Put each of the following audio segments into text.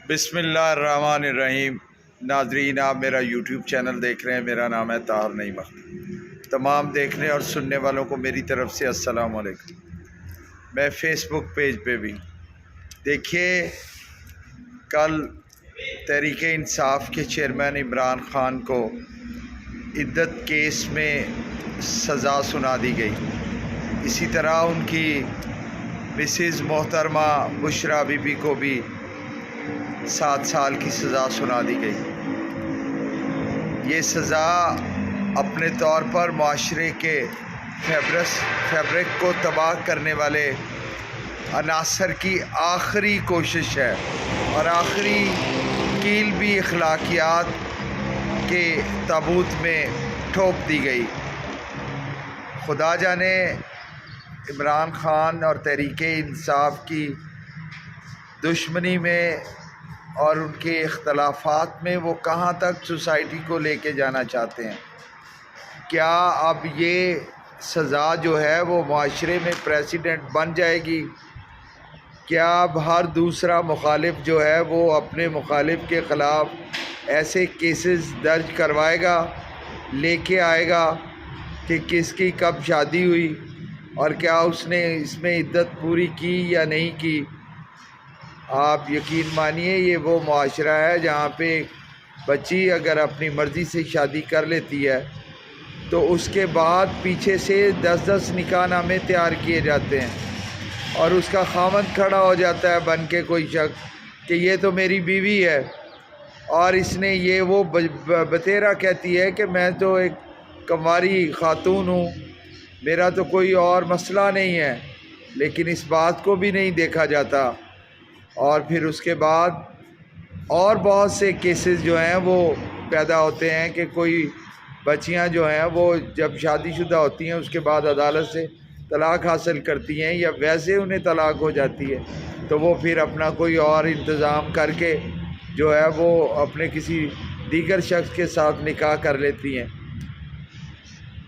بسم اللہ الرحمن الرحیم۔ ناظرین، آپ میرا یوٹیوب چینل دیکھ رہے ہیں، میرا نام ہے طاہر نعیم اختر۔ تمام دیکھنے اور سننے والوں کو میری طرف سے السلام علیکم۔ میں فیس بک پیج پہ بھی دیکھیے، کل تحریک انصاف کے چیئرمین عمران خان کو عدت کیس میں سزا سنا دی گئی۔ اسی طرح ان کی مسز محترمہ بشرا بی بی کو بھی 7 سال کی سزا سنا دی گئی۔ یہ سزا اپنے طور پر معاشرے کے فیبرک کو تباہ کرنے والے عناصر کی آخری کوشش ہے اور آخری کیل بھی اخلاقیات کے تابوت میں ٹھوک دی گئی۔ خدا جانے عمران خان اور تحریک انصاف کی دشمنی میں اور ان کے اختلافات میں وہ کہاں تک سوسائٹی کو لے کے جانا چاہتے ہیں۔ کیا اب یہ سزا جو ہے وہ معاشرے میں پریسیڈنٹ بن جائے گی؟ کیا اب ہر دوسرا مخالف جو ہے وہ اپنے مخالف کے خلاف ایسے کیسز درج کروائے گا، لے کے آئے گا کہ کس کی کب شادی ہوئی اور کیا اس نے اس میں عدت پوری کی یا نہیں کی؟ آپ یقین مانیے، یہ وہ معاشرہ ہے جہاں پہ بچی اگر اپنی مرضی سے شادی کر لیتی ہے تو اس کے بعد پیچھے سے 10 نکاح نامے تیار کیے جاتے ہیں اور اس کا خاوند کھڑا ہو جاتا ہے بن کے کوئی شخص کہ یہ تو میری بیوی ہے اور اس نے یہ وہ بتیرا کہتی ہے کہ میں تو ایک کنواری خاتون ہوں، میرا تو کوئی اور مسئلہ نہیں ہے، لیکن اس بات کو بھی نہیں دیکھا جاتا۔ اور پھر اس کے بعد اور بہت سے کیسز جو ہیں وہ پیدا ہوتے ہیں کہ کوئی بچیاں جو ہیں وہ جب شادی شدہ ہوتی ہیں اس کے بعد عدالت سے طلاق حاصل کرتی ہیں یا ویسے انہیں طلاق ہو جاتی ہے تو وہ پھر اپنا کوئی اور انتظام کر کے جو ہے وہ اپنے کسی دیگر شخص کے ساتھ نکاح کر لیتی ہیں۔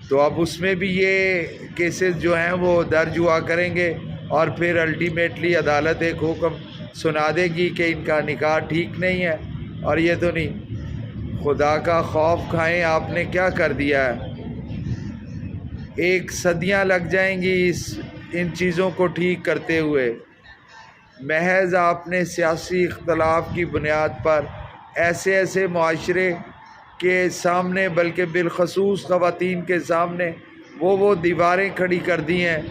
تو اب اس میں بھی یہ کیسز جو ہیں وہ درج ہوا کریں گے اور پھر الٹیمیٹلی عدالت ایک حکم سنا دے گی کہ ان کا نکاح ٹھیک نہیں ہے اور یہ تو نہیں۔ خدا کا خوف کھائیں، آپ نے کیا کر دیا ہے؟ ایک صدیاں لگ جائیں گی ان چیزوں کو ٹھیک کرتے ہوئے۔ محض آپ نے سیاسی اختلاف کی بنیاد پر ایسے معاشرے کے سامنے بلکہ بالخصوص خواتین کے سامنے وہ دیواریں کھڑی کر دی ہیں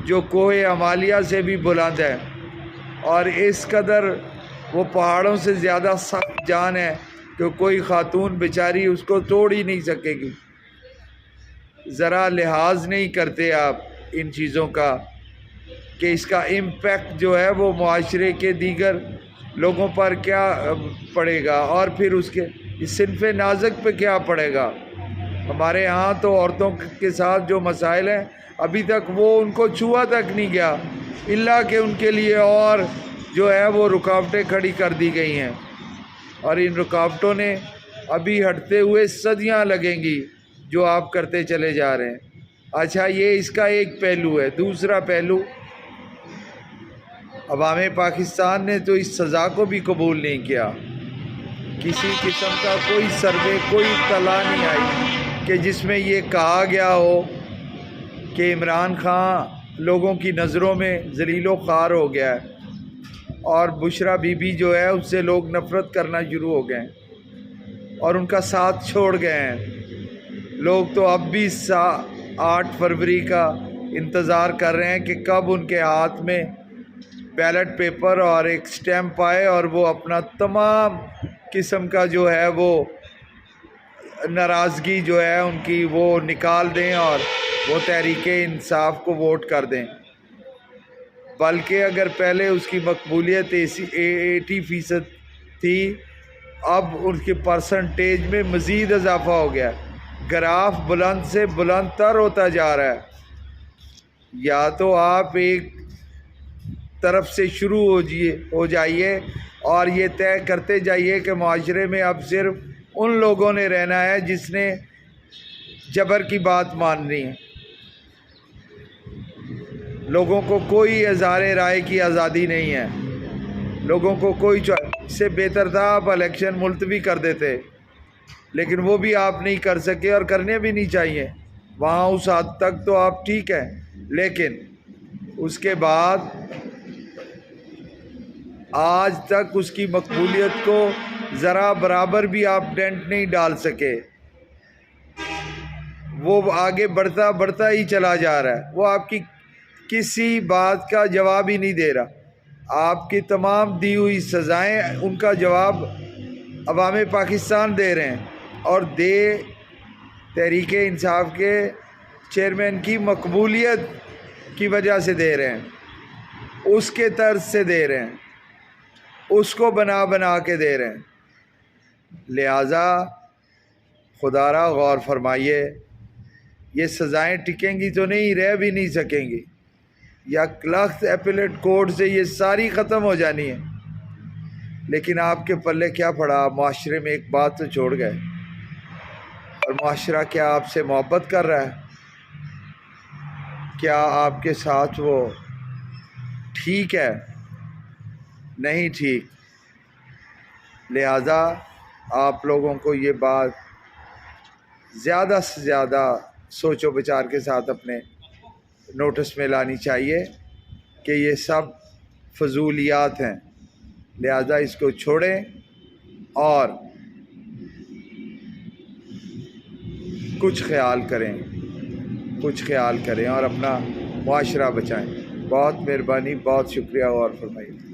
جو کوہ ہمالیہ سے بھی بلند ہے اور اس قدر وہ پہاڑوں سے زیادہ سخت جان ہے کہ کوئی خاتون بیچاری اس کو توڑ ہی نہیں سکے گی۔ ذرا لحاظ نہیں کرتے آپ ان چیزوں کا کہ اس کا امپیکٹ جو ہے وہ معاشرے کے دیگر لوگوں پر کیا پڑے گا اور پھر اس کے صنف نازک پہ کیا پڑے گا۔ ہمارے ہاں تو عورتوں کے ساتھ جو مسائل ہیں ابھی تک وہ ان کو چھوا تک نہیں گیا، الا کہ ان کے لیے اور جو ہے وہ رکاوٹیں کھڑی کر دی گئی ہیں اور ان رکاوٹوں نے ابھی ہٹتے ہوئے صدیاں لگیں گی جو آپ کرتے چلے جا رہے ہیں۔ اچھا، یہ اس کا ایک پہلو ہے۔ دوسرا پہلو، عوام پاکستان نے تو اس سزا کو بھی قبول نہیں کیا۔ کسی قسم کا کوئی سروے، کوئی اطلاع نہیں آئی کہ جس میں یہ کہا گیا ہو کہ عمران خان لوگوں کی نظروں میں ذلیل و خوار ہو گیا ہے اور بشرا بی بی جو ہے اس سے لوگ نفرت کرنا شروع ہو گئے ہیں اور ان کا ساتھ چھوڑ گئے ہیں۔ لوگ تو اب بھی 8 فروری کا انتظار کر رہے ہیں کہ کب ان کے ہاتھ میں بیلٹ پیپر اور ایک سٹیمپ آئے اور وہ اپنا تمام قسم کا جو ہے وہ ناراضگی جو ہے ان کی وہ نکال دیں اور وہ تحریک انصاف کو ووٹ کر دیں۔ بلکہ اگر پہلے اس کی مقبولیت 80% تھی، اب ان کے پرسنٹیج میں مزید اضافہ ہو گیا، گراف بلند سے بلند تر ہوتا جا رہا ہے۔ یا تو آپ ایک طرف سے شروع ہو جائیے اور یہ طے کرتے جائیے کہ معاشرے میں اب صرف ان لوگوں نے رہنا ہے جس نے جبر کی بات ماننی ہے، لوگوں کو کوئی اظہار رائے کی آزادی نہیں ہے۔ لوگوں کو کوئی اس سے بہتر تھا آپ الیکشن ملتوی کر دیتے، لیکن وہ بھی آپ نہیں کر سکے اور کرنے بھی نہیں چاہیے۔ وہاں اس حد تک تو آپ ٹھیک ہے، لیکن اس کے بعد آج تک اس کی مقبولیت کو ذرا برابر بھی آپ ڈینٹ نہیں ڈال سکے۔ وہ آگے بڑھتا ہی چلا جا رہا ہے، وہ آپ کی کسی بات کا جواب ہی نہیں دے رہا۔ آپ کی تمام دی ہوئی سزائیں ان کا جواب عوام پاکستان دے رہے ہیں، اور تحریک انصاف کے چیئرمین کی مقبولیت کی وجہ سے دے رہے ہیں، اس کے طرز سے دے رہے ہیں، اس کو بنا کے دے رہے ہیں۔ لہٰذا خدا را غور فرمائیے، یہ سزائیں ٹکیں گی تو نہیں، رہ بھی نہیں سکیں گی، یا لخت اپیلیٹ کورٹ سے یہ ساری ختم ہو جانی ہے۔ لیکن آپ کے پلے کیا پڑا؟ معاشرے میں ایک بات تو چھوڑ گئے، اور معاشرہ کیا آپ سے محبت کر رہا ہے؟ کیا آپ کے ساتھ وہ ٹھیک ہے؟ نہیں ٹھیک۔ لہذا آپ لوگوں کو یہ بات زیادہ سے زیادہ سوچ و بچار کے ساتھ اپنے نوٹس میں لانی چاہیے کہ یہ سب فضولیات ہیں، لہذا اس کو چھوڑیں اور کچھ خیال کریں اور اپنا معاشرہ بچائیں۔ بہت مہربانی، بہت شکریہ، غور فرمائیے۔